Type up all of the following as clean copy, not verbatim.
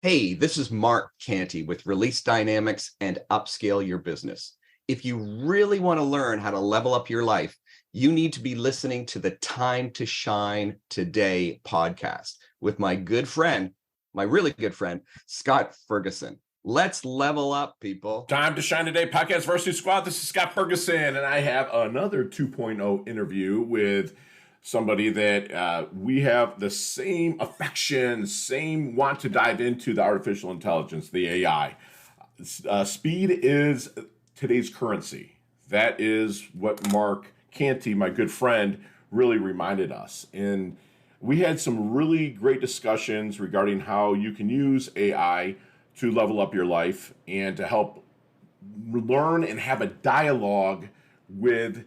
Hey, this is Mark Kanty with Release Dynamics and Upscale Your Business. If you really want to learn how to level up your life, you need to be listening to the Time to Shine Today podcast with my good friend, my really good friend, Scott Ferguson. Let's level up, people. Time to Shine Today podcast Varsity Squad. This is Scott Ferguson, and I have another 2.0 interview with somebody that we have the same affection, same want to dive into the artificial intelligence, the AI. Speed is today's currency. That is what Mark Kanty, my good friend, really reminded us. And we had some really great discussions regarding how you can use AI to level up your life and to help learn and have a dialogue with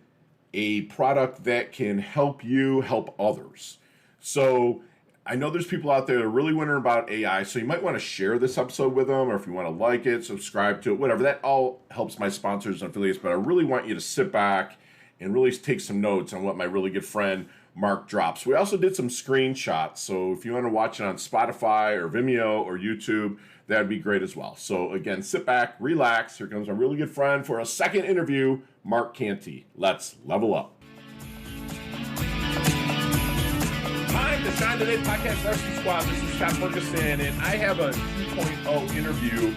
a product that can help you help others. So I know there's people out there that are really wondering about AI, so you might want to share this episode with them, or if you want to like it, subscribe to it, whatever. That all helps my sponsors and affiliates, but I really want you to sit back and really take some notes on what my really good friend Mark drops. We also did some screenshots, so if you want to watch it on Spotify or Vimeo or YouTube, that'd be great as well. So again, sit back, relax. Here comes my really good friend for a second interview, Mark Kanty. Let's level up. Time to Shine Today podcast Varsity Squad. This is Scott Ferguson, and I have a 2.0 interview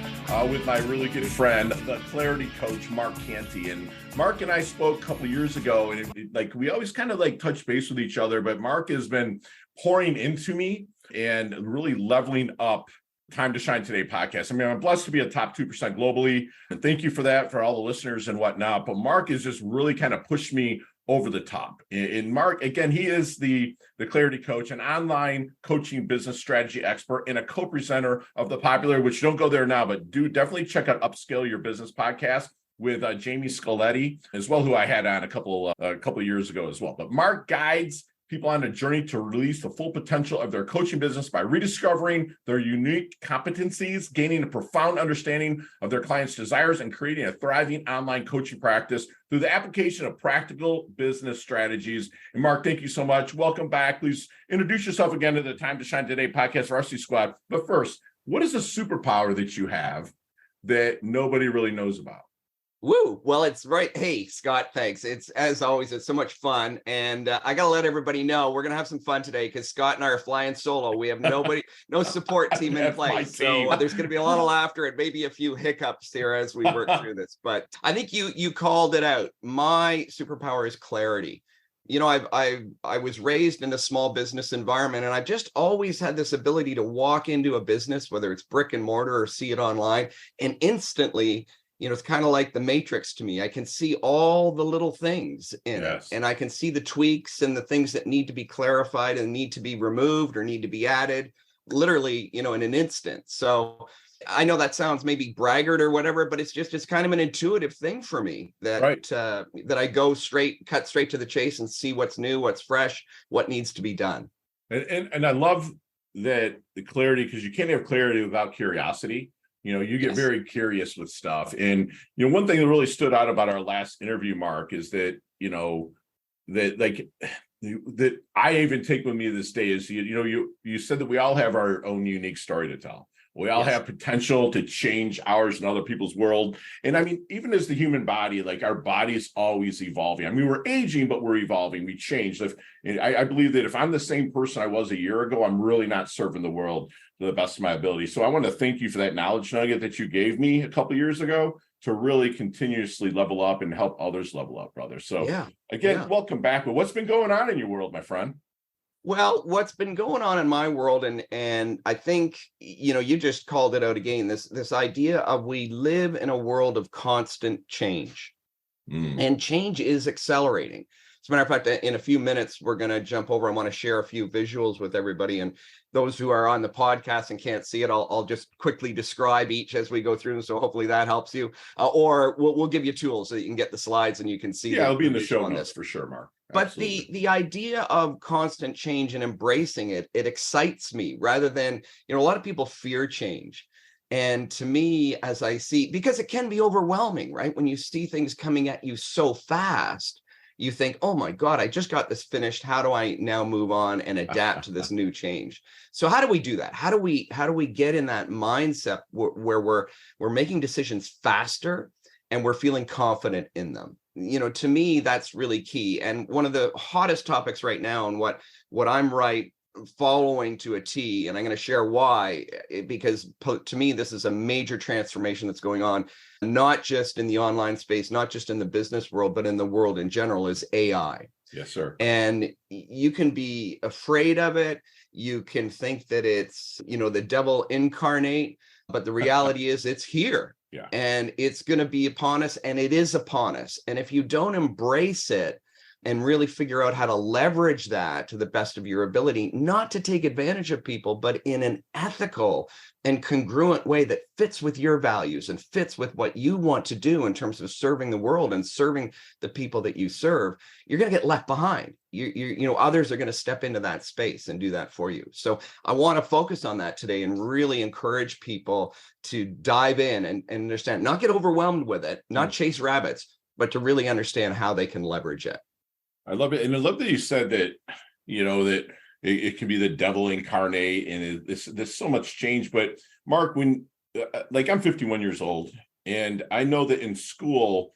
with my really good friend, the clarity coach, Mark Kanty. And Mark and I spoke a couple of years ago, and we always kind of touch base with each other, but Mark has been pouring into me and really leveling up Time to Shine Today podcast. I mean, I'm blessed to be a top 2% globally, and thank you for that, for all the listeners and whatnot. But Mark has just really kind of pushed me over the top. And Mark, again, he is the Clarity Coach, an online coaching business strategy expert and a co-presenter of the popular, which don't go there now, but do definitely check out Upscale Your Business Podcast with Jamie Scoletti as well, who I had on a couple of years ago as well. But Mark guides people on a journey to release the full potential of their coaching business by rediscovering their unique competencies, gaining a profound understanding of their clients' desires, and creating a thriving online coaching practice through the application of practical business strategies. And Mark, thank you so much. Welcome back. Please introduce yourself again to the Time to Shine Today podcast Varsity Squad. But first, what is a superpower that you have that nobody really knows about? Woo! Well, it's right. Hey, Scott, thanks. It's, as always, it's so much fun. And I got to let everybody know we're going to have some fun today because Scott and I are flying solo. We have no support team in place. So there's going to be a lot of laughter and maybe a few hiccups here as we work through this. But I think you called it out. My superpower is clarity. You know, I was raised in a small business environment, and I've just always had this ability to walk into a business, whether it's brick and mortar or see it online, and instantly, you know, it's kind of like the Matrix to me. I can see all the little things in it, and I can see the tweaks and the things that need to be clarified and need to be removed or need to be added, literally, you know, in an instant. So I know that sounds maybe braggart or whatever, but it's kind of an intuitive thing for me that that I cut straight to the chase and see what's new, what's fresh, what needs to be done. And I love that the clarity, because you can't have clarity without curiosity. You know, you get very curious with stuff. And, you know, one thing that really stood out about our last interview, Mark, is that, you know, that I even take with me this day is, you said that we all have our own unique story to tell. We all have potential to change ours and other people's world. And I mean, even as the human body, our body is always evolving. I mean, we're aging, but we're evolving. We change. I believe that if I'm the same person I was a year ago, I'm really not serving the world to the best of my ability. So I want to thank you for that knowledge nugget that you gave me a couple of years ago to really continuously level up and help others level up, brother. So welcome back. But what's been going on in your world, my friend? Well, what's been going on in my world, and I think, you know, you just called it out again, this idea of we live in a world of constant change, and change is accelerating. As a matter of fact, in a few minutes, we're going to jump over. I want to share a few visuals with everybody. And those who are on the podcast and can't see it, I'll just quickly describe each as we go through. So hopefully that helps you. Or we'll give you tools so you can get the slides and you can see. Yeah, it'll be in the show notes for sure, Mark. But the idea of constant change and embracing it excites me rather than, you know, a lot of people fear change. And to me, as I see, because it can be overwhelming, right? When you see things coming at you so fast, you think, oh my God, I just got this finished. How do I now move on and adapt to this new change? So how do we do that? How do we get in that mindset where we're making decisions faster and we're feeling confident in them? To me, that's really key. And one of the hottest topics right now, and what I'm following to a T, and I'm going to share why, because to me, this is a major transformation that's going on, not just in the online space, not just in the business world, but in the world in general, is AI. Yes, sir. And you can be afraid of it. You can think that it's, the devil incarnate, but the reality is it's here. Yeah. And it's going to be upon us, and it is upon us. And if you don't embrace it and really figure out how to leverage that to the best of your ability, not to take advantage of people, but in an ethical and congruent way that fits with your values and fits with what you want to do in terms of serving the world and serving the people that you serve, you're going to get left behind. Others are going to step into that space and do that for you. So I want to focus on that today and really encourage people to dive in and understand, not get overwhelmed with it, not chase rabbits, but to really understand how they can leverage it. I love it. And I love that you said that, that it can be the devil incarnate, and there's so much change. But Mark, when I'm 51 years old, and I know that in school,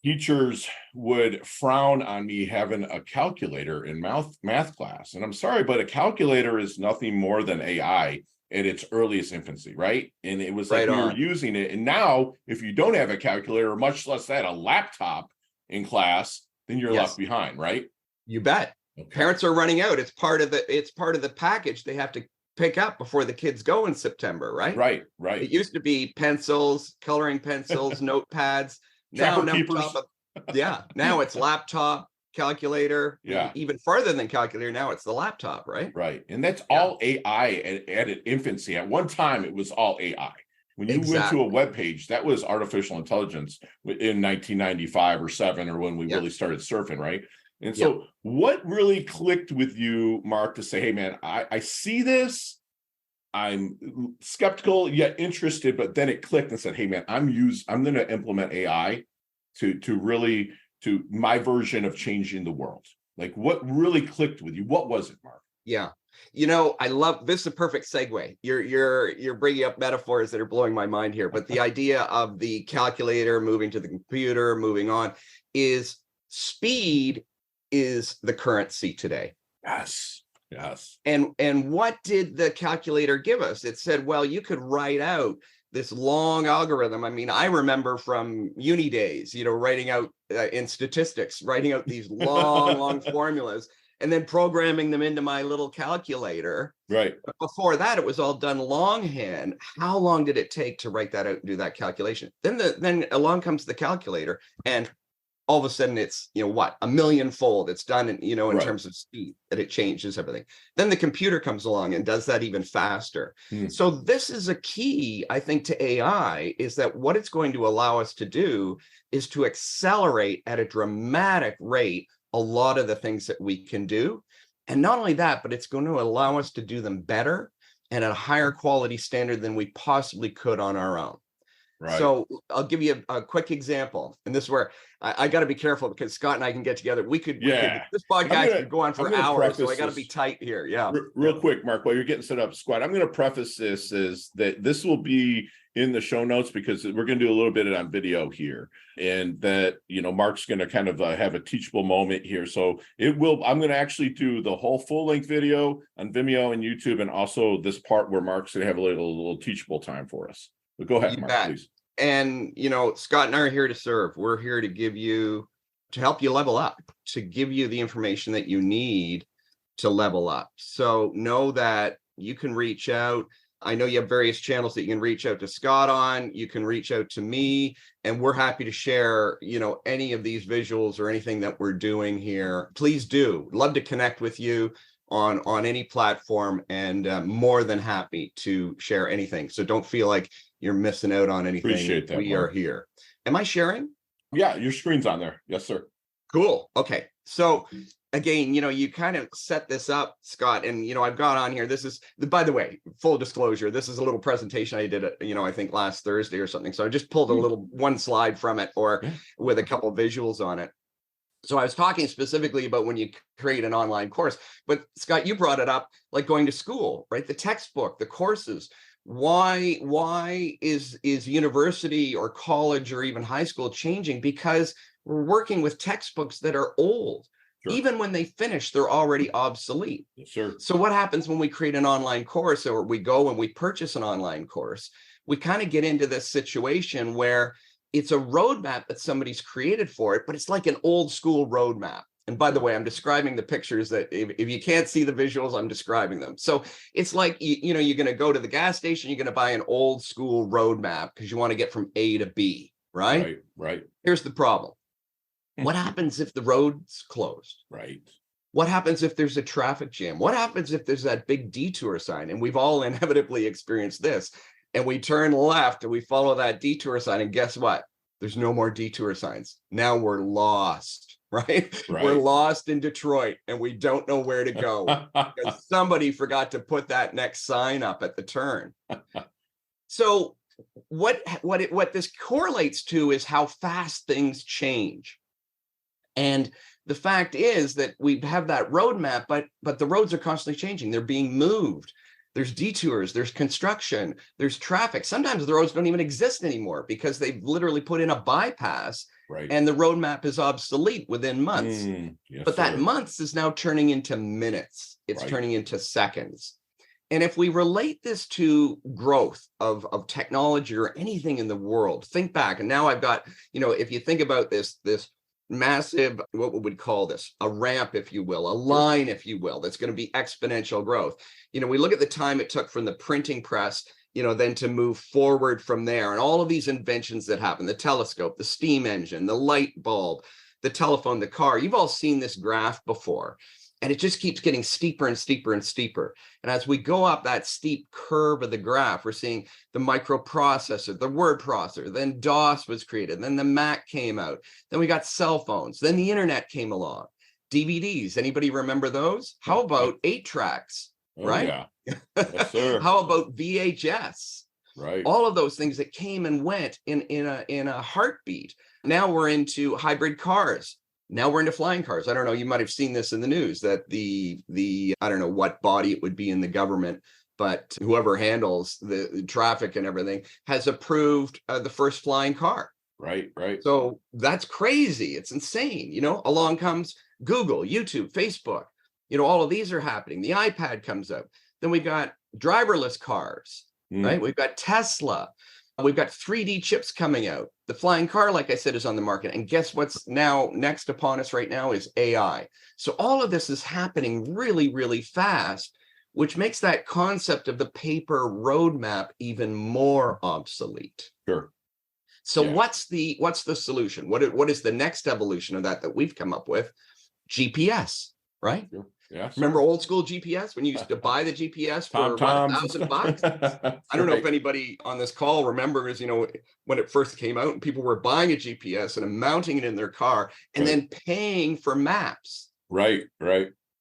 teachers would frown on me having a calculator in math class. And I'm sorry, but a calculator is nothing more than AI at its earliest infancy, right? And it was like we were using it. And now, if you don't have a calculator, much less that, a laptop in class, then you're left behind, right? You bet. Okay. Parents are running out. It's part of the package they have to pick up before the kids go in September, right? Right. It used to be pencils, coloring pencils, notepads. Now it's laptop, calculator. Yeah. Even farther than calculator, now it's the laptop, right? Right. And that's all AI at its infancy. At one time, it was all AI. When you went to a web page, that was artificial intelligence in 1995 or 7, or when we really started surfing, right? And so what really clicked with you, Mark, to say, hey, man, I see this, I'm skeptical yet interested, but then it clicked and said, hey, man, I'm going to implement AI to my version of changing the world. Like, what really clicked with you? What was it, Mark? Yeah. I love this. Is a perfect segue. You're bringing up metaphors that are blowing my mind here. But the idea of the calculator moving to the computer, moving on, is speed is the currency today. Yes. And what did the calculator give us? It said, well, you could write out this long algorithm. I mean, I remember from uni days, writing out in statistics, writing out these long formulas, and then programming them into my little calculator. Right. But before that, it was all done longhand. How long did it take to write that out and do that calculation? Then along comes the calculator, and all of a sudden it's, a millionfold. It's done in terms of speed, that it changes everything. Then the computer comes along and does that even faster. So this is a key, I think, to AI, is that what it's going to allow us to do is to accelerate at a dramatic rate a lot of the things that we can do. And not only that, but it's going to allow us to do them better and at a higher quality standard than we possibly could on our own. Right. So I'll give you a quick example. And this is where I got to be careful, because Scott and I can get together. This podcast could go on for hours. So I got to be tight here. Yeah. Real quick, Mark, while you're getting set up, Squad, I'm going to preface this is that this will be in the show notes, because we're going to do a little bit on video here, and that, Mark's going to kind of have a teachable moment here. So I'm going to actually do the whole full length video on Vimeo and YouTube, and also this part where Mark's going to have a little teachable time for us. But go ahead, Mark, please. And, Scott and I are here to serve. We're here to help you level up, to give you the information that you need to level up. So know that you can reach out. I know you have various channels that you can reach out to Scott on. You can reach out to me, and we're happy to share, any of these visuals or anything that we're doing here. Please do. Love to connect with you on any platform, and more than happy to share anything. So don't feel like you're missing out on anything. Appreciate that. We are here. Am I sharing? Yeah, your screen's on there. Yes, sir. Cool. Okay. So again, you kind of set this up, Scott, and, I've got on here. This is, by the way, full disclosure, this is a little presentation I did, I think last Thursday or something. So I just pulled a little one slide from it, or with a couple of visuals on it. So I was talking specifically about when you create an online course, but Scott, you brought it up, like going to school, right? The textbook, the courses. Why is university or college or even high school changing? Because we're working with textbooks that are old. Sure. Even when they finish, they're already obsolete. Yes, sir. So what happens when we create an online course, or we go and we purchase an online course? We kind of get into this situation where it's a roadmap that somebody's created for it, but it's like an old school roadmap. And by the way, I'm describing the pictures that if you can't see the visuals, I'm describing them. So it's like, you're going to go to the gas station, you're going to buy an old school roadmap because you want to get from A to B, right? Right. Here's the problem. What happens if the road's closed? Right. What happens if there's a traffic jam? What happens if there's that big detour sign? And we've all inevitably experienced this. And we turn left and we follow that detour sign. And guess what? There's no more detour signs. Now we're lost, right? We're lost in Detroit and we don't know where to go because somebody forgot to put that next sign up at the turn. So what this correlates to is how fast things change. And the fact is that we have that roadmap, but the roads are constantly changing. They're being moved. There's detours, there's construction, there's traffic. Sometimes the roads don't even exist anymore because they've literally put in a bypass, and the roadmap is obsolete within months. But that months is now turning into minutes. It's turning into seconds. And if we relate this to growth of technology or anything in the world, think back. And now I've got, if you think about this massive, what we would call this, a ramp, if you will, a line, if you will, that's going to be exponential growth. We look at the time it took from the printing press, then to move forward from there, and all of these inventions that happened, the telescope, the steam engine, the light bulb, the telephone, the car. You've all seen this graph before, and it just keeps getting steeper and steeper and steeper. And as we go up that steep curve of the graph, we're seeing the microprocessor, the word processor, then DOS was created, then the Mac came out, then we got cell phones, then the internet came along, DVDs. Anybody remember those? How about 8-tracks, right? Yeah. Yes, sir. How about VHS? Right. All of those things that came and went in a heartbeat. Now we're into hybrid cars. Now we're into flying cars. I don't know, you might have seen this in the news that the I don't know what body it would be in the government, but whoever handles the traffic and everything has approved the first flying car. Right. So that's crazy. It's insane. Along comes Google, YouTube, Facebook. All of these are happening. The iPad comes out. Then we've got driverless cars, right? We've got Tesla. We've got 3D chips coming out. The flying car, like I said, is on the market. And guess what's now next upon us right now is AI. So all of this is happening really, really fast, which makes that concept of the paper roadmap even more obsolete. Sure. So what's the solution? What is the next evolution of that we've come up with? GPS, right? Sure. Yeah. Remember old school GPS when you used to buy the GPS for $1,000? I don't know if anybody on this call remembers, when it first came out and people were buying a GPS and mounting it in their car and then paying for maps. Right.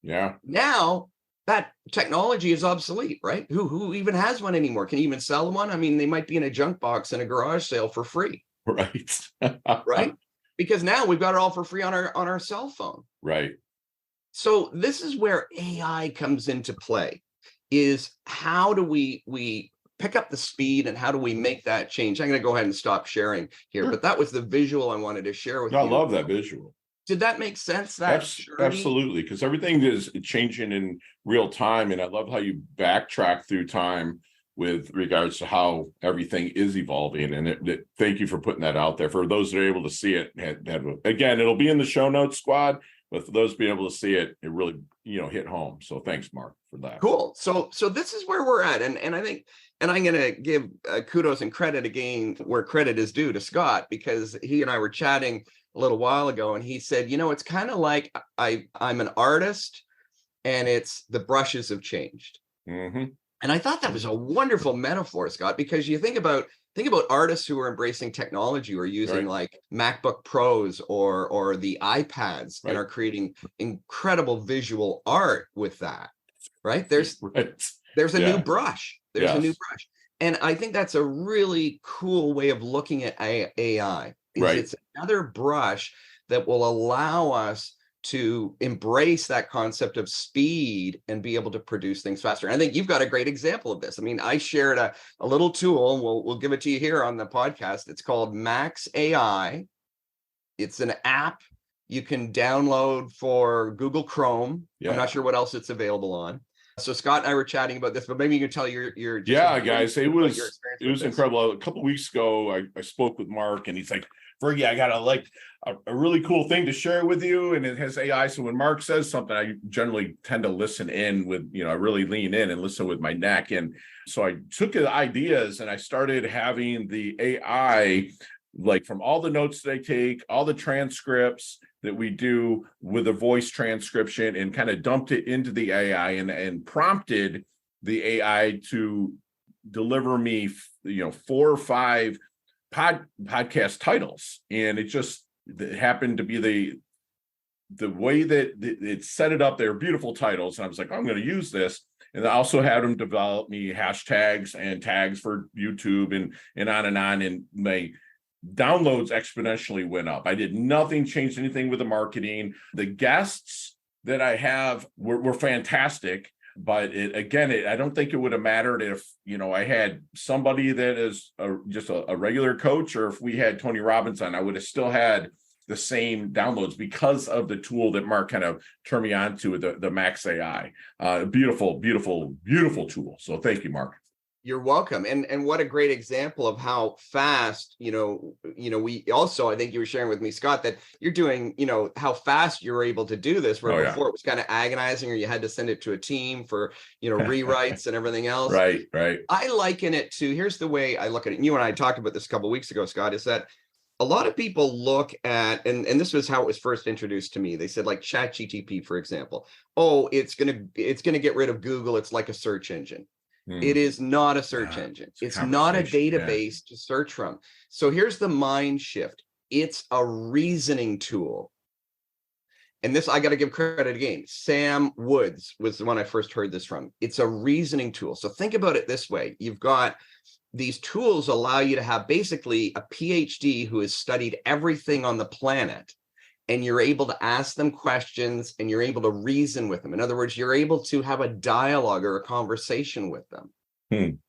Yeah. Now that technology is obsolete, right? Who even has one anymore? Can you even sell one? I mean, they might be in a junk box in a garage sale for free. Right. Right. Because now we've got it all for free on our cell phone. Right. So this is where AI comes into play, is how do we pick up the speed and how do we make that change? I'm going to go ahead and stop sharing here, but that was the visual I wanted to share with you. I love that visual. Did that make sense? Absolutely, because everything is changing in real time. And I love how you backtrack through time with regards to how everything is evolving. And thank you for putting that out there. For those that are able to see it, again, it'll be in the show notes, squad. But for those being able to see it, it really, hit home. So thanks, Mark, for that. Cool. So this is where we're at. And I think, and I'm going to give kudos and credit again where credit is due to Scott, because he and I were chatting a little while ago and he said, it's kind of like I'm an artist and it's the brushes have changed. Mm-hmm. And I thought that was a wonderful metaphor, Scott, because you think about artists who are embracing technology or using like MacBook Pros or the iPads and are creating incredible visual art with that, right? There's a new brush. There's a new brush. And I think that's a really cool way of looking at AI. It's another brush that will allow us to embrace that concept of speed and be able to produce things faster. And I think you've got a great example of this. I mean, I shared a little tool, and we'll give it to you here on the podcast. It's called Max AI. It's an app you can download for Google Chrome. Yeah. I'm not sure what else it's available on. So Scott and I were chatting about this, but maybe you can tell your guys, it was incredible. A couple of weeks ago, I spoke with Mark, and he's like, Fergie, I got a really cool thing to share with you, and it has AI. So when Mark says something, I generally tend to listen in with, I really lean in and listen with my neck. And so I took the ideas and I started having the AI, like from all the notes that I take, all the transcripts that we do with a voice transcription, and kind of dumped it into the AI and prompted the AI to deliver me, 4 or 5 podcast titles. And it just happened to be the way that it set it up. They're beautiful titles. And I was like, I'm going to use this. And I also had them develop me hashtags and tags for YouTube and on and on. And my downloads exponentially went up. I did nothing, changed anything with the marketing. The guests that I have were fantastic, but I don't think it would have mattered if, I had somebody that is just a regular coach, or if we had Tony Robbins on, I would have still had the same downloads because of the tool that Mark kind of turned me on to, the Max AI. Beautiful, beautiful, beautiful tool. So thank you, Mark. You're welcome. And what a great example of how fast, we also, I think you were sharing with me, Scott, that you're doing, how fast you're able to do this, where before it was kind of agonizing, or you had to send it to a team for, rewrites and everything else. Right. I liken it to, here's the way I look at it. And you and I talked about this a couple of weeks ago, Scott, is that a lot of people look at, and this was how it was first introduced to me. They said, like ChatGPT, for example, it's gonna get rid of Google. It's like a search engine. It is not a search engine. It's not a database to search from. So here's the mind shift. It's a reasoning tool. And this, I got to give credit again. Sam Woods was the one I first heard this from. It's a reasoning tool. So think about it this way. You've got these tools allow you to have basically a PhD who has studied everything on the planet, and you're able to ask them questions and you're able to reason with them. In other words, you're able to have a dialogue or a conversation with them.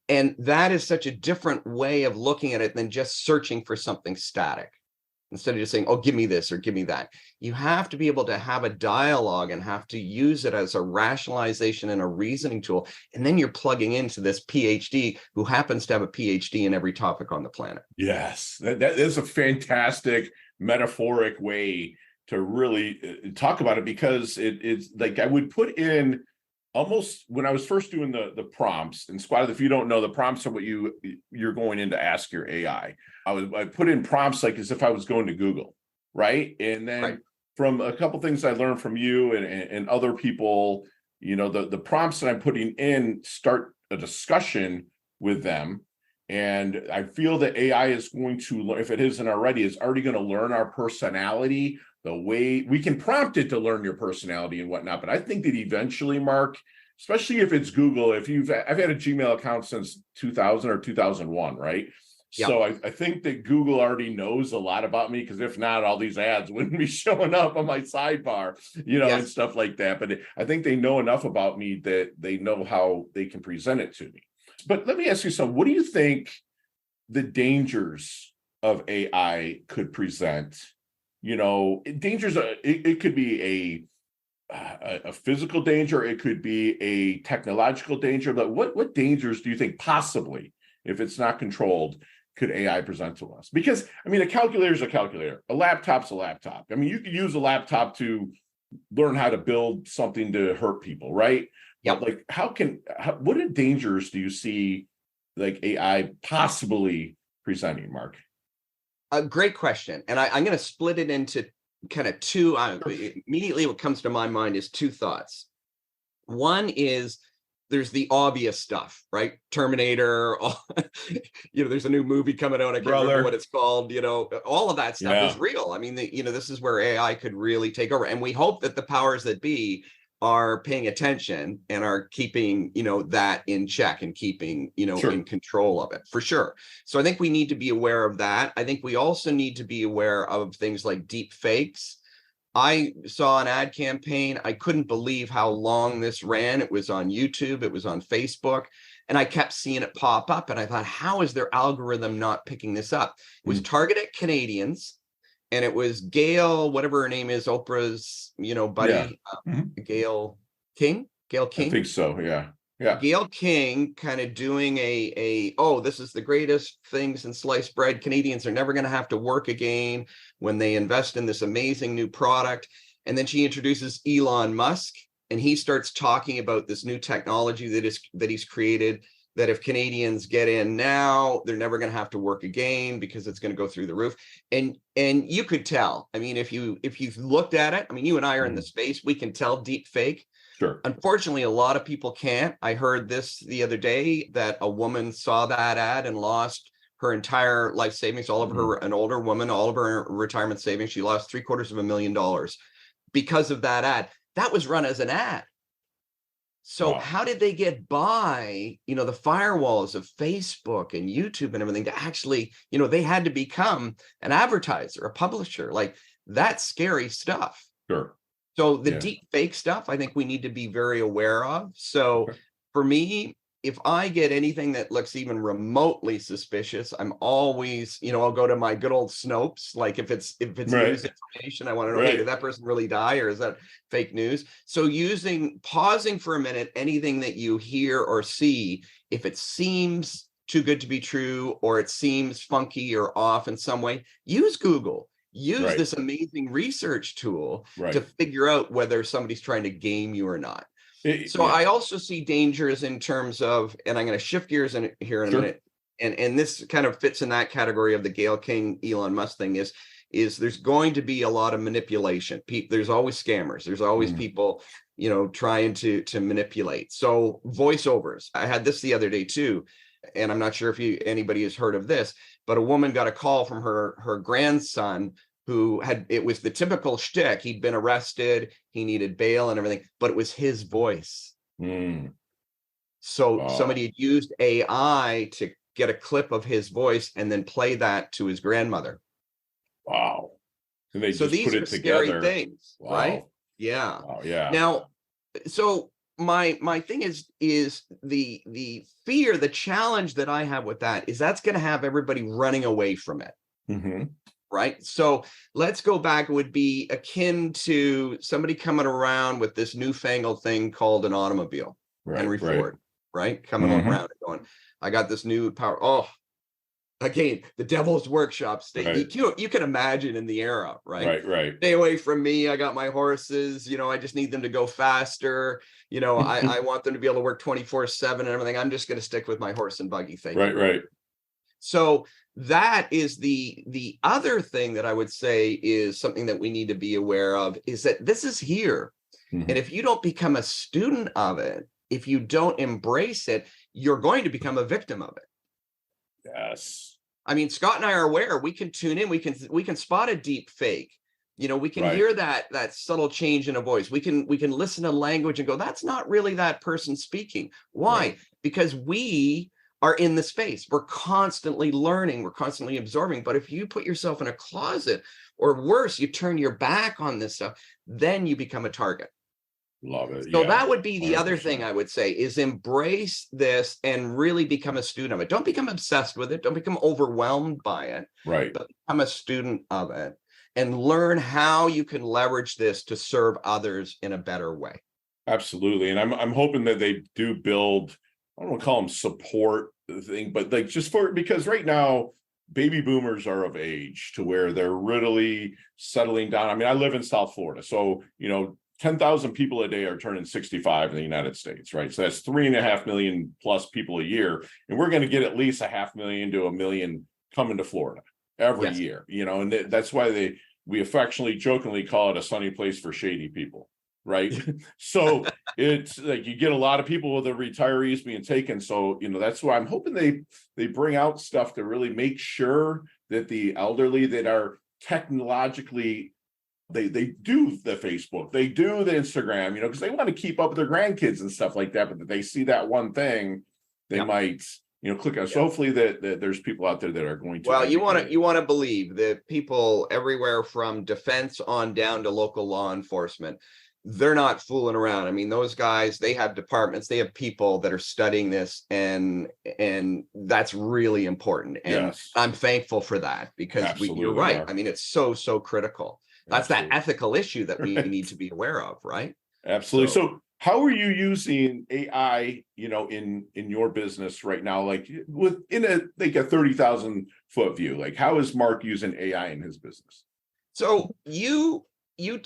And that is such a different way of looking at it than just searching for something static. Instead of just saying, oh, give me this or give me that. You have to be able to have a dialogue and have to use it as a rationalization and a reasoning tool. And then you're plugging into this PhD who happens to have a PhD in every topic on the planet. Yes, that is a fantastic metaphoric way to really talk about it, because it's like I would put in almost when I was first doing the prompts. And Squad, if you don't know, the prompts are what you're going in to ask your AI. I put in prompts like as if I was going to Google, right? And then from a couple things I learned from you and other people, the prompts that I'm putting in start a discussion with them. And I feel that AI is going to learn, if it isn't already, is already going to learn our personality, the way we can prompt it to learn your personality and whatnot. But I think that eventually, Mark, especially if it's Google, I've had a Gmail account since 2000 or 2001, right? Yep. So I think that Google already knows a lot about me, because if not, all these ads wouldn't be showing up on my sidebar, and stuff like that. But I think they know enough about me that they know how they can present it to me. But let me ask you something. What do you think the dangers of AI could present? Dangers, it could be a physical danger. It could be a technological danger. But what dangers do you think possibly, if it's not controlled, could AI present to us? Because, a calculator is a calculator. A laptop's a laptop. You could use a laptop to learn how to build something to hurt people, right? Yeah. Like, what dangers do you see like AI possibly presenting, Mark? A great question. And I'm going to split it into kind of two. Immediately what comes to my mind is two thoughts. One is there's the obvious stuff, right? Terminator, there's a new movie coming out. I can't remember what it's called. All of that stuff is real. This is where AI could really take over. And we hope that the powers that be are paying attention and are keeping, that in check and keeping, in control of it, for sure. So I think we need to be aware of that. I think we also need to be aware of things like deep fakes. I saw an ad campaign. I couldn't believe how long this ran. It was on YouTube, it was on Facebook, and I kept seeing it pop up. And I thought, how is their algorithm not picking this up? It was targeted at Canadians. And it was Gail, whatever her name is, Oprah's, buddy, Gail King. I think so. Yeah. Gail King kind of doing this is the greatest thing since sliced bread. Canadians are never going to have to work again when they invest in this amazing new product. And then she introduces Elon Musk, and he starts talking about this new technology that he's created, that if Canadians get in now, they're never going to have to work again because it's going to go through the roof. And you could tell. I mean, if you've looked at it, I mean, you and I are in the space, we can tell deep fake. Sure. Unfortunately, a lot of people can't. I heard this the other day that a woman saw that ad and lost her entire life savings, all of her, an older woman, all of her retirement savings. She lost $750,000 because of that ad. That was run as an ad. So how did they get by, the firewalls of Facebook and YouTube and everything to actually, they had to become an advertiser, a publisher? Like, that's scary stuff. Sure. So the deep fake stuff, I think we need to be very aware of. So for me, if I get anything that looks even remotely suspicious, I'm always, I'll go to my good old Snopes. Like if it's news information, I want to know, hey, did that person really die, or is that fake news? So pausing for a minute, anything that you hear or see, if it seems too good to be true, or it seems funky or off in some way, use Google. Use this amazing research tool to figure out whether somebody's trying to game you or not. I also see dangers in terms of, and I'm going to shift gears here in a minute, and this kind of fits in that category of the Gail King, Elon Musk thing, is there's going to be a lot of manipulation. There's always scammers. There's always people, trying to manipulate. So voiceovers. I had this the other day too, and I'm not sure if anybody has heard of this, but a woman got a call from her grandson who it was the typical shtick. He'd been arrested, he needed bail and everything, but it was his voice. So somebody had used AI to get a clip of his voice and then play that to his grandmother. Wow. And they so just these put are it together. Scary things, right? Yeah. Wow, yeah. Now, so my thing is the fear, the challenge that I have with that is that's going to have everybody running away from it. Right. So let's go back. It would be akin to somebody coming around with this newfangled thing called an automobile. Henry Ford, right? Coming around and going, I got this new power. Oh, again, the devil's workshop state. You can imagine in the era, right? Right. Stay away from me. I got my horses. I just need them to go faster. I want them to be able to work 24/7 and everything. I'm just going to stick with my horse and buggy thing. Right. So that is the other thing that I would say is something that we need to be aware of, is that this is here. And if you don't become a student of it, if you don't embrace it, you're going to become a victim of it. Yes. I mean, Scott and I are aware. We can tune in. We can spot a deep fake. We can hear that subtle change in a voice. We can listen to language and go, that's not really that person speaking. Why? Because we are in the space. We're constantly learning. We're constantly absorbing. But if you put yourself in a closet, or worse, you turn your back on this stuff, then you become a target. Love it. So that would be the 100%. Other thing I would say is embrace this and really become a student of it. Don't become obsessed with it. Don't become overwhelmed by it. Right. But become a student of it and learn how you can leverage this to serve others in a better way. Absolutely. And I'm hoping that they do build, I don't want to call them support thing, but like because right now baby boomers are of age to where they're really settling down. I mean, I live in South Florida, so 10,000 people a day are turning 65 in the United States, right? So that's 3.5 million plus people a year, and we're going to get at least 500,000 to 1 million coming to Florida every year. And that's why we affectionately, jokingly call it a sunny place for shady people. Right. So it's like you get a lot of people with the retirees being taken. So, that's why I'm hoping they bring out stuff to really make sure that the elderly that are technologically they do the Facebook, they do the Instagram, because they want to keep up with their grandkids and stuff like that. But they see that one thing, they might, click on. So hopefully that there's people out there that are going to. Well, you want to believe that people everywhere from defense on down to local law enforcement, they're not fooling around. I mean, those guys, they have departments, they have people that are studying this, and that's really important. And I'm thankful for that, because you're right. I mean, it's so critical. That's that ethical issue that we need to be aware of, right? Absolutely. So how are you using AI, in your business right now? Like within a 30,000 foot view, like how is Mark using AI in his business? So you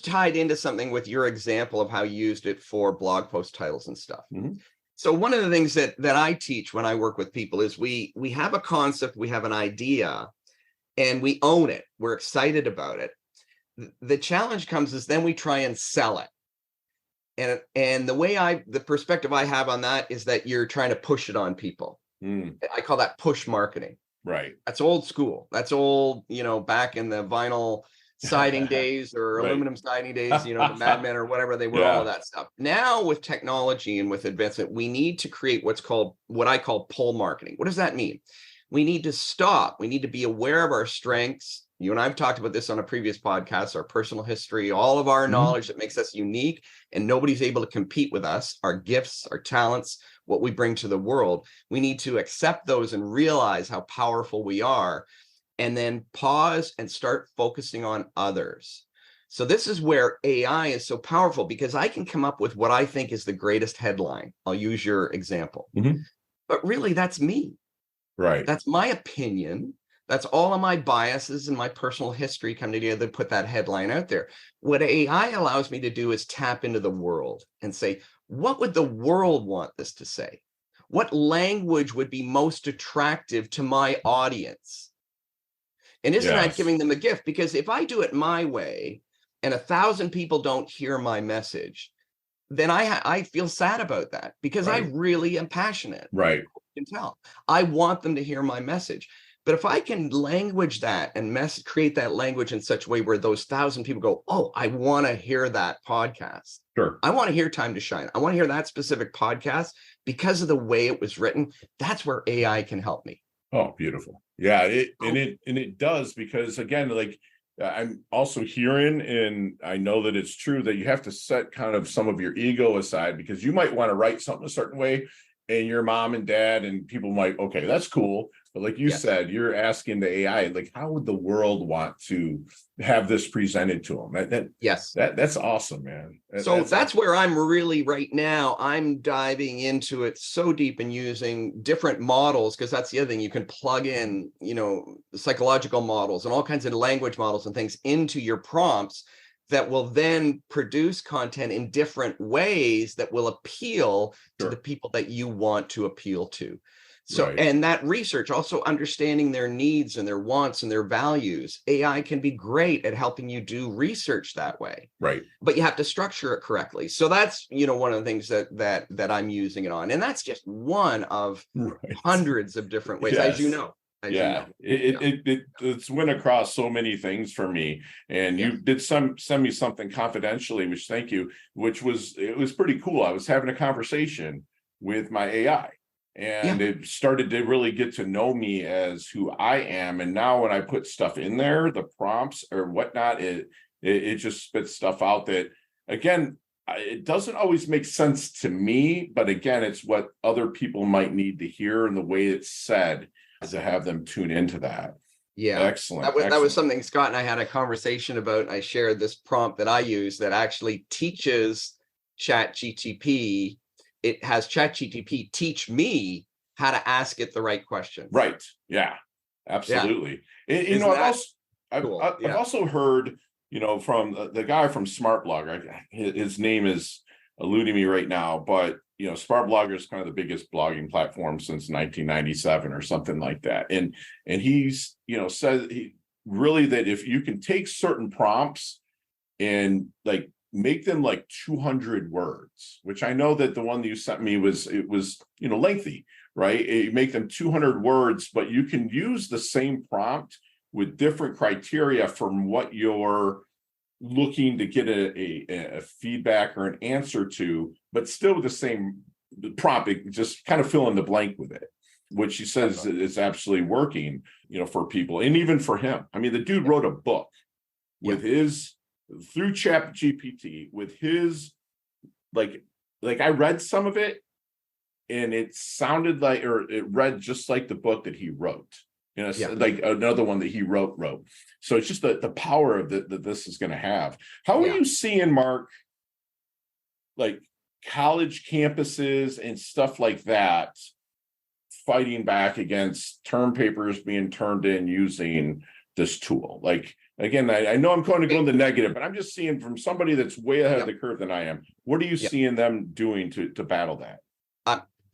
tied into something with your example of how you used it for blog post titles and stuff. Mm-hmm. So one of the things that I teach when I work with people is we have a concept, we have an idea, and we own it. We're excited about it. The challenge comes is then we try and sell it. And the perspective I have on that is that you're trying to push it on people. I call that push marketing. Right. That's old school. That's old, back in the vinyl siding days or aluminum siding days, the Mad Men or whatever they were, all of that stuff. Now with technology and with advancement, we need to create what I call pull marketing. What does that mean? We need to stop. We need to be aware of our strengths. You and I've talked about this on a previous podcast, our personal history, all of our knowledge that makes us unique, and nobody's able to compete with us, our gifts, our talents, what we bring to the world. We need to accept those and realize how powerful we are, and then pause and start focusing on others. So this is where AI is so powerful, because I can come up with what I think is the greatest headline. I'll use your example. But really, that's me. Right. That's my opinion. That's all of my biases and my personal history come together to put that headline out there. What AI allows me to do is tap into the world and say, what would the world want this to say? What language would be most attractive to my audience? And isn't that giving them a gift? Because if I do it my way and 1,000 people don't hear my message, then I feel sad about that, because I really am passionate. Right. You can tell. I want them to hear my message. But if I can language that and create that language in such a way where those 1,000 people go, oh, I want to hear that podcast. Sure. I want to hear Time to Shine. I want to hear that specific podcast because of the way it was written. That's where AI can help me. Oh, beautiful. Yeah. It does, because again, like I'm also hearing, and I know that it's true, that you have to set kind of some of your ego aside, because you might want to write something a certain way, and your mom and dad and people might, okay, that's cool. But like you said, you're asking the AI, like, how would the world want to have this presented to them? That's awesome, man. That's where I'm really right now. I'm diving into it so deep and using different models, because that's the other thing. You can plug in, psychological models and all kinds of language models and things into your prompts that will then produce content in different ways that will appeal to the people that you want to appeal to. So, and that research, also understanding their needs and their wants and their values, AI can be great at helping you do research that way. Right. But you have to structure it correctly. So that's, one of the things that I'm using it on. And that's just one of hundreds of different ways, as you know. It's went across so many things for me, and you did send me something confidentially, which thank you, it was pretty cool. I was having a conversation with my AI, and it started to really get to know me as who I am. And now when I put stuff in there, the prompts or whatnot, it just spits stuff out that, again, it doesn't always make sense to me, but again, it's what other people might need to hear, and the way it's said is to have them tune into that. Yeah. Excellent. That was something Scott and I had a conversation about. I shared this prompt that I use that actually teaches ChatGPT. It has ChatGPT teach me how to ask it the right question. Right. Yeah, absolutely. Yeah. I've also heard, from the guy from Smart Blogger, his name is eluding me right now, but Smart Blogger is kind of the biggest blogging platform since 1997 or something like that. And he's, said really that if you can take certain prompts and like make them like 200 words, which I know that the one that you sent me was lengthy, right? You make them 200 words, but you can use the same prompt with different criteria from what your looking to get a feedback or an answer to, but still with the same prompt, just kind of fill in the blank with it, which she says is absolutely working, for people and even for him. I mean, the dude wrote a book with through Chat GPT with his, like I read some of it and it sounded like, or it read just like the book that he wrote. Like another one that he wrote. So it's just the power of that this is going to have. How are you seeing, Mark, like college campuses and stuff like that, fighting back against term papers being turned in using this tool? Like, again, I know I'm going to go in the negative, but I'm just seeing from somebody that's way ahead of the curve than I am. What are you seeing them doing to battle that?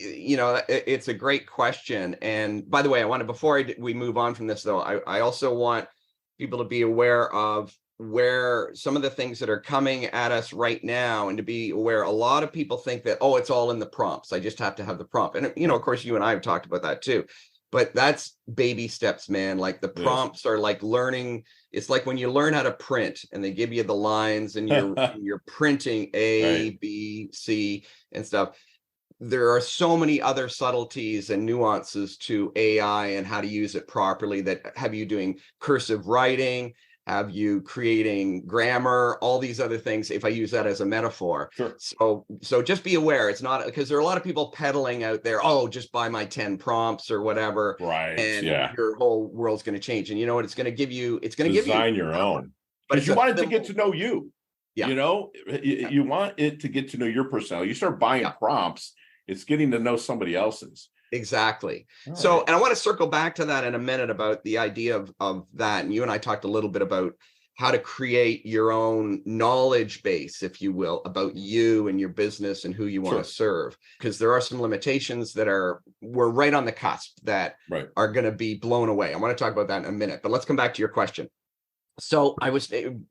It's a great question. And by the way, before we move on from this, though, I also want people to be aware of where some of the things that are coming at us right now, and to be aware, a lot of people think that, it's all in the prompts. I just have to have the prompt. And, of course, you and I have talked about that too. But that's baby steps, man. Like the prompts are like learning. It's like when you learn how to print and they give you the lines and you're printing A, B, C and stuff. There are so many other subtleties and nuances to AI and how to use it properly that have you doing cursive writing, have you creating grammar, all these other things, if I use that as a metaphor. Sure. So just be aware. It's not, because there are a lot of people peddling out there, just buy my 10 prompts or whatever. Right. And your whole world's going to change. And you know what it's going to give you? It's going to give you design your own. But you want it to get to know you. Yeah. You want it to get to know your personality. You start buying prompts, it's getting to know somebody else's. Exactly. And I want to circle back to that in a minute about the idea of that. And you and I talked a little bit about how to create your own knowledge base, if you will, about you and your business and who you want to serve. Because there are some limitations that we're right on the cusp that are going to be blown away. I want to talk about that in a minute, but let's come back to your question. So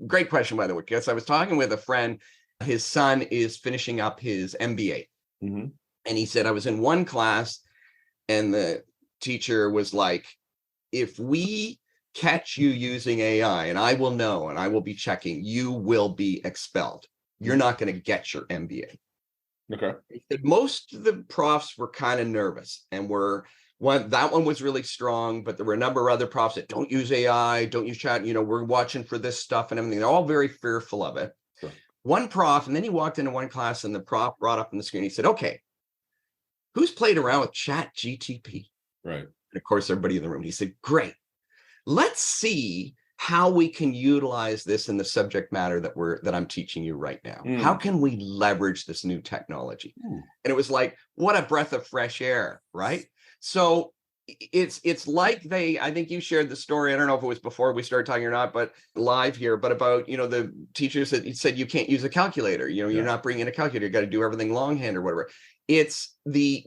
great question, by the way, because I was talking with a friend. His son is finishing up his MBA. Mm-hmm. And he said, I was in one class and the teacher was like, if we catch you using AI, and I will know, and I will be checking, you will be expelled. You're not going to get your MBA. Okay. He said most of the profs were kind of nervous and that one was really strong, but there were a number of other profs that don't use AI, don't use chat. We're watching for this stuff and everything. They're all very fearful of it. Sure. One prof, and then he walked into one class and the prof brought up on the screen, he said, okay, who's played around with Chat GTP? Right. And of course, everybody in the room. He said, great. Let's see how we can utilize this in the subject matter that I'm teaching you right now. How can we leverage this new technology? And it was like, what a breath of fresh air, right? So it's like I think you shared the story. I don't know if it was before we started talking or not, but live here, but about, the teachers that said you can't use a calculator. You're not bringing a calculator. You got to do everything longhand or whatever. It's the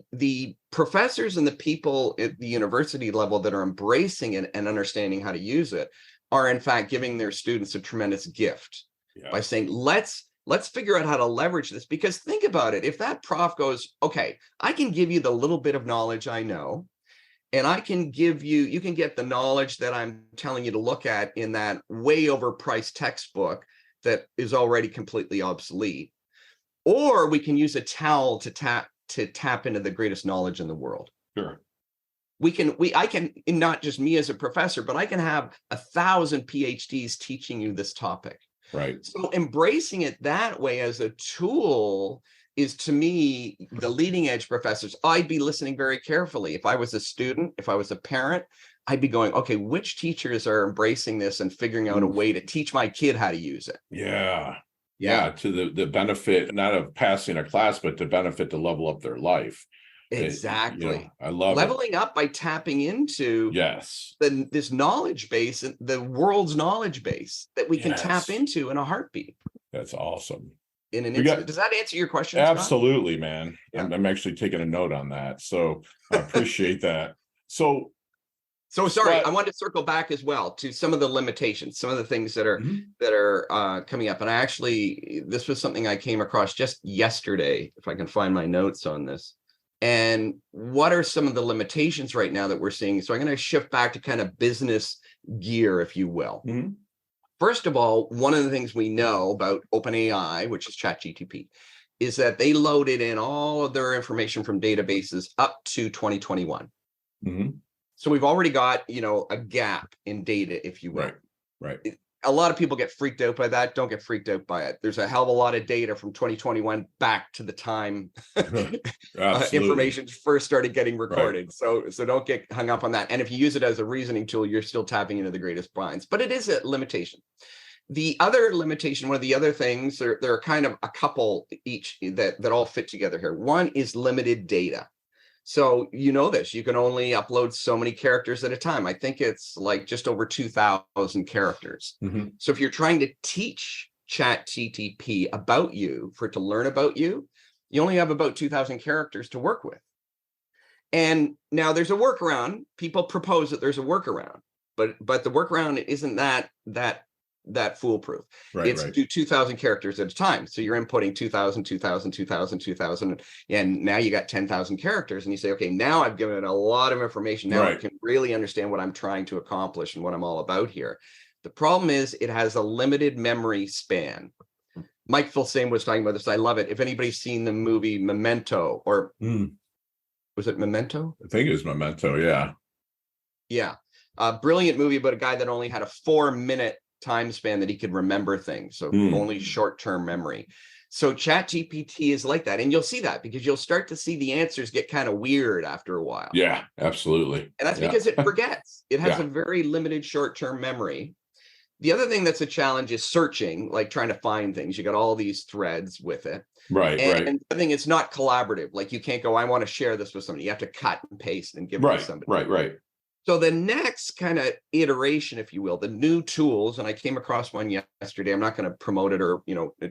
professors and the people at the university level that are embracing it and understanding how to use it are in fact giving their students a tremendous gift by saying, let's figure out how to leverage this. Because think about it. If that prof goes, okay, I can give you the little bit of knowledge I know, and I can you can get the knowledge that I'm telling you to look at in that way overpriced textbook that is already completely obsolete. Or we can use a towel to tap into the greatest knowledge in the world. Sure. I can, not just me as a professor, but I can have 1,000 PhDs teaching you this topic. Right. So embracing it that way as a tool is, to me, the leading edge professors. I'd be listening very carefully. If I was a student, if I was a parent, I'd be going, okay, which teachers are embracing this and figuring out a way to teach my kid how to use it? Yeah, to the benefit, not of passing a class, but to benefit to level up their life. Exactly. I love leveling up by tapping into this knowledge base, the world's knowledge base that we can tap into in a heartbeat. That's awesome. In an instant. Does that answer your question, Absolutely, Scott? Man. Yeah. I'm actually taking a note on that. So I appreciate that. So sorry, I wanted to circle back as well to some of the limitations, some of the things that are coming up. And this was something I came across just yesterday, if I can find my notes on this. And what are some of the limitations right now that we're seeing? So I'm going to shift back to kind of business gear, if you will. First of all, one of the things we know about OpenAI, which is ChatGPT, is that they loaded in all of their information from databases up to 2021. Mm-hmm. So we've already got, a gap in data, if you will. Right. A lot of people get freaked out by that. Don't get freaked out by it. There's a hell of a lot of data from 2021 back to the time information first started getting recorded. Right. So don't get hung up on that. And if you use it as a reasoning tool, you're still tapping into the greatest minds. But it is a limitation. The other limitation, one of the other things, there are kind of a couple each that all fit together here. One is limited data. So this, you can only upload so many characters at a time. I think it's like just over 2,000 characters. Mm-hmm. So if you're trying to teach ChatGPT about you, for it to learn about you, you only have about 2,000 characters to work with. And now there's a workaround. People propose that there's a workaround, but the workaround isn't that foolproof. It's do 2,000 characters at a time. So you're inputting 2,000, 2,000, 2,000, 2,000, and now you got 10,000 characters, and you say, okay, now I've given it a lot of information. Now I can really understand what I'm trying to accomplish and what I'm all about here. The problem is it has a limited memory span. Mike Filsaime was talking about this. I love it. If anybody's seen the movie Memento, or was it Memento? I think it was Memento. Yeah. A brilliant movie about a guy that only had a 4-minute time span that he could remember things. So only short-term memory. So ChatGPT is like that. And you'll see that because you'll start to see the answers get kind of weird after a while. Yeah, absolutely. And that's because it forgets. It has a very limited short-term memory. The other thing that's a challenge is searching, like trying to find things. You got all these threads with it. And the thing, it's not collaborative. Like you can't go, I want to share this with somebody. You have to cut and paste and give it to somebody. Right. So the next kind of iteration, if you will, the new tools, and I came across one yesterday. I'm not going to promote it or,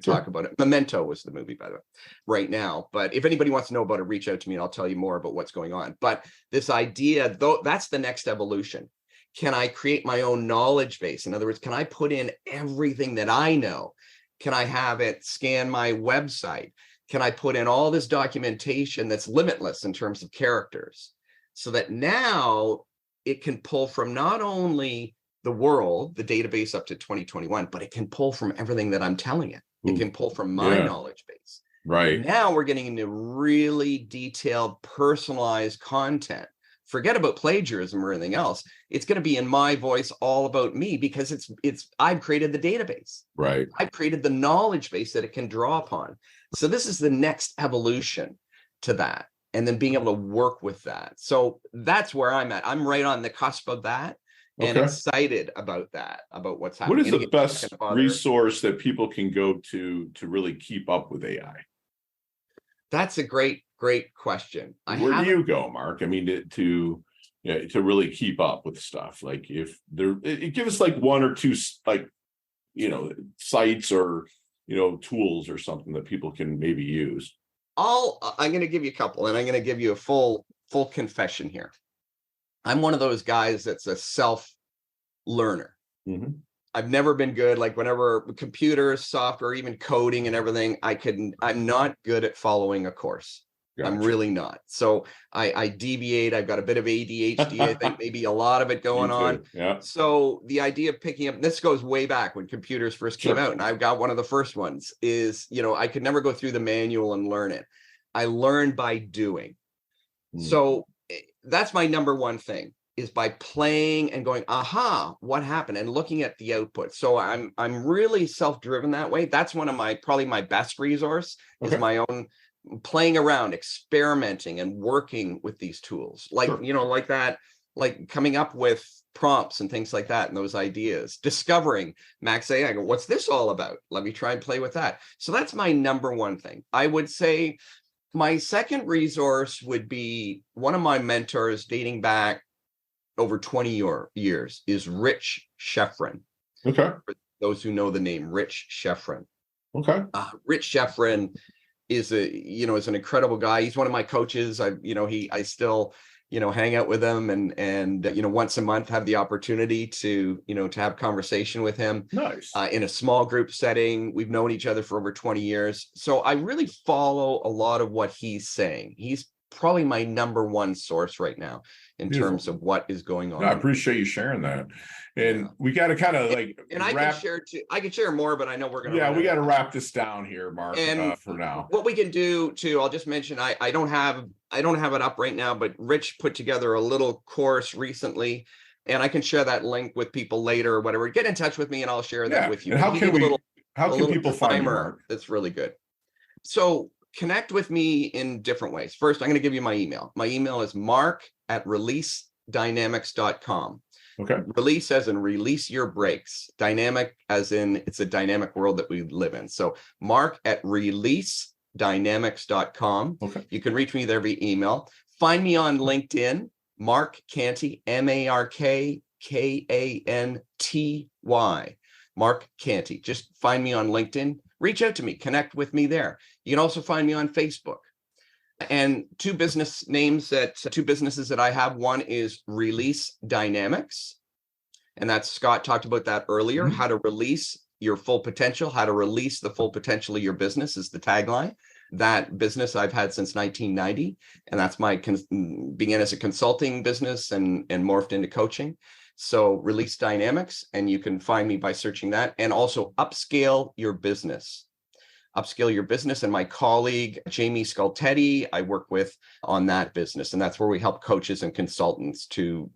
talk about it. Memento was the movie, by the way, right now. But if anybody wants to know about it, reach out to me and I'll tell you more about what's going on. But this idea, though, that's the next evolution. Can I create my own knowledge base? In other words, can I put in everything that I know? Can I have it scan my website? Can I put in all this documentation that's limitless in terms of characters so that now it can pull from not only the world, the database up to 2021, but it can pull from everything that I'm telling it. It can pull from my knowledge base. Right. Now we're getting into really detailed, personalized content. Forget about plagiarism or anything else. It's going to be in my voice, all about me, because I've created the database. Right. I've created the knowledge base that it can draw upon. So this is the next evolution to that. And then being able to work with that. So that's where I'm at. I'm right on the cusp of that and excited about that, about what's happening. What is the best resource that people can go to really keep up with AI? That's a great question. Where do you go, Mark? I mean, to really keep up with stuff. Like give us like one or two, like, sites or, tools or something that people can maybe use. I'm going to give you a couple, and I'm going to give you a full confession here. I'm one of those guys that's a self-learner. Mm-hmm. I've never been good, like whenever computers, software, even coding and everything, I'm not good at following a course. Gotcha. I'm really not. So I deviate. I've got a bit of ADHD. I think maybe a lot of it going on. Yeah. So the idea of picking up, this goes way back when computers first came out, and I've got one of the first ones is, I could never go through the manual and learn it. I learned by doing. So that's my number one thing, is by playing and going, aha, what happened? And looking at the output. So I'm really self-driven that way. That's one of probably my best resource is my own playing around, experimenting and working with these tools, like, like that, like coming up with prompts and things like that. And those ideas, discovering Max AI, I go, what's this all about? Let me try and play with that. So that's my number one thing. I would say my second resource would be one of my mentors dating back over 20 years is Rich Schefren. Okay. For those who know the name Rich Schefren. Okay. Rich Schefren is is an incredible guy. He's one of my coaches. I still, hang out with him and once a month have the opportunity to have conversation with him. Nice. In a small group setting. We've known each other for over 20 years. So I really follow a lot of what he's saying. He's probably my number one source right now in terms of what is going on. No, I appreciate you sharing that. And we got to kind of like, and I can share too. I can share more, but I know we're going to. Yeah, we got to wrap this down here, Mark. And for now, what we can do too, I'll just mention, I don't have it up right now, but Rich put together a little course recently, and I can share that link with people later or whatever. Get in touch with me, and I'll share that with you. And how can people find you, Mark? That's really good. So connect with me in different ways. First, I'm going to give you my email. My email is mark@releasedynamics.com. Okay. Release as in release your brakes. Dynamic as in it's a dynamic world that we live in. So mark@releasedynamics.com. Okay. You can reach me there via email. Find me on LinkedIn, Mark Kanty, MarkKanty. Mark Kanty. Just find me on LinkedIn. Reach out to me. Connect with me there. You can also find me on Facebook. And two businesses that I have. One is Release Dynamics. And that's Scott talked about that earlier. How to release your full potential, how to release the full potential of your business is the tagline. That business I've had since 1990. And that's my began as a consulting business and morphed into coaching. So Release Dynamics, and you can find me by searching that. And also Upscale Your Business. Upscale Your Business, and my colleague Jamie Scultetti, I work with on that business, and that's where we help coaches and consultants to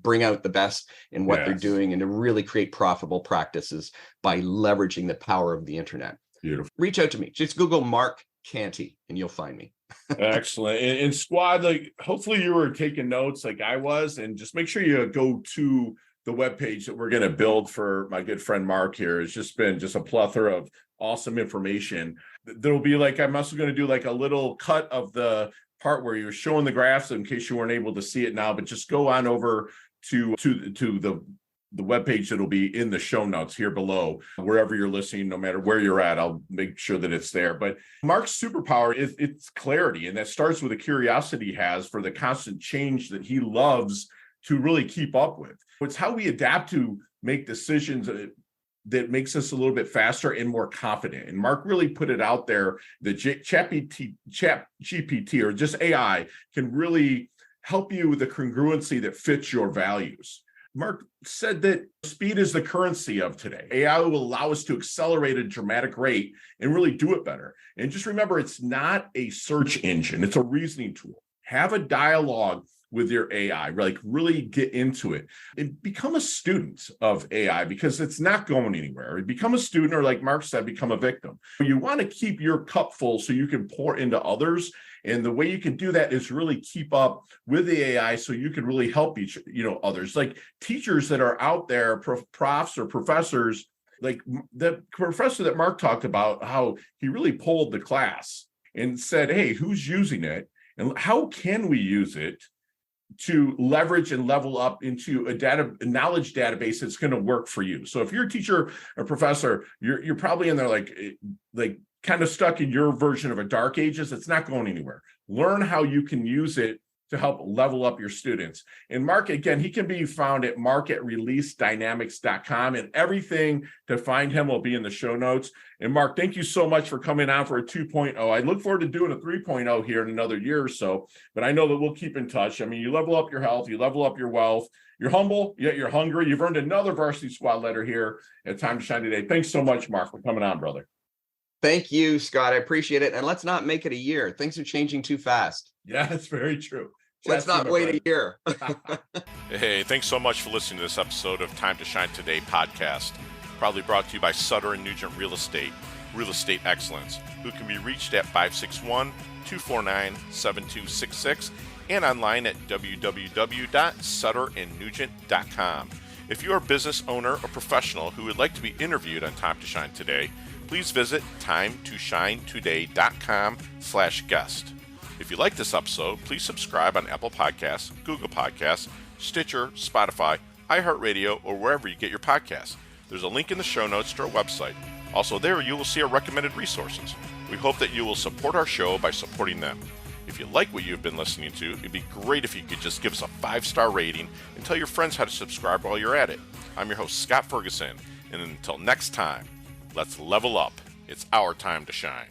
bring out the best in what they're doing and to really create profitable practices by leveraging the power of the internet. Beautiful. Reach out to me. Just Google Mark Kanty, and you'll find me. Excellent. And squad, like hopefully you were taking notes like I was, and just make sure you go to the webpage that we're going to build for my good friend Mark here. It's just been a plethora of awesome information. There'll be I'm also going to do a little cut of the part where you're showing the graphs in case you weren't able to see it now, but just go on over to the webpage that'll be in the show notes here below, wherever you're listening, no matter where you're at, I'll make sure that it's there. But Mark's superpower is it's clarity. And that starts with the curiosity he has for the constant change that he loves to really keep up with. It's how we adapt to make decisions that makes us a little bit faster and more confident. And Mark really put it out there that ChatGPT or just AI can really help you with the congruency that fits your values. Mark said that speed is the currency of today. AI will allow us to accelerate at a dramatic rate and really do it better. And just remember, it's not a search engine. It's a reasoning tool. Have a dialogue with your AI, really get into it and become a student of AI because it's not going anywhere. Become a student, or like Mark said, become a victim. You want to keep your cup full so you can pour into others. And the way you can do that is really keep up with the AI so you can really help others. Like teachers that are out there, profs or professors, like the professor that Mark talked about, how he really polled the class and said, hey, who's using it? And how can we use it to leverage and level up into a knowledge database that's going to work for you? So if you're a teacher or professor, you're probably in there like kind of stuck in your version of a dark ages. It's not going anywhere. Learn how you can use it to help level up your students. And Mark, again, he can be found at mark@releasedynamics.com, and everything to find him will be in the show notes. And Mark, thank you so much for coming on for a 2.0. I look forward to doing a 3.0 here in another year or so, but I know that we'll keep in touch. I mean, you level up your health, you level up your wealth, you're humble, yet you're hungry. You've earned another Varsity Squad letter here at Time to Shine today. Thanks so much, Mark, for coming on, brother. Thank you, Scott. I appreciate it. And let's not make it a year. Things are changing too fast. Yeah, that's very true. Let's not wait a year. Hey, thanks so much for listening to this episode of Time to Shine Today podcast, proudly brought to you by Sutter & Nugent Real Estate Excellence, who can be reached at 561-249-7266 and online at www.sutterandnugent.com. If you are a business owner or professional who would like to be interviewed on Time to Shine Today, please visit timetoshinetoday.com/guest. If you like this episode, please subscribe on Apple Podcasts, Google Podcasts, Stitcher, Spotify, iHeartRadio, or wherever you get your podcasts. There's a link in the show notes to our website. Also there, you will see our recommended resources. We hope that you will support our show by supporting them. If you like what you've been listening to, it'd be great if you could just give us a 5-star rating and tell your friends how to subscribe while you're at it. I'm your host, Scott Ferguson, and until next time, let's level up. It's our time to shine.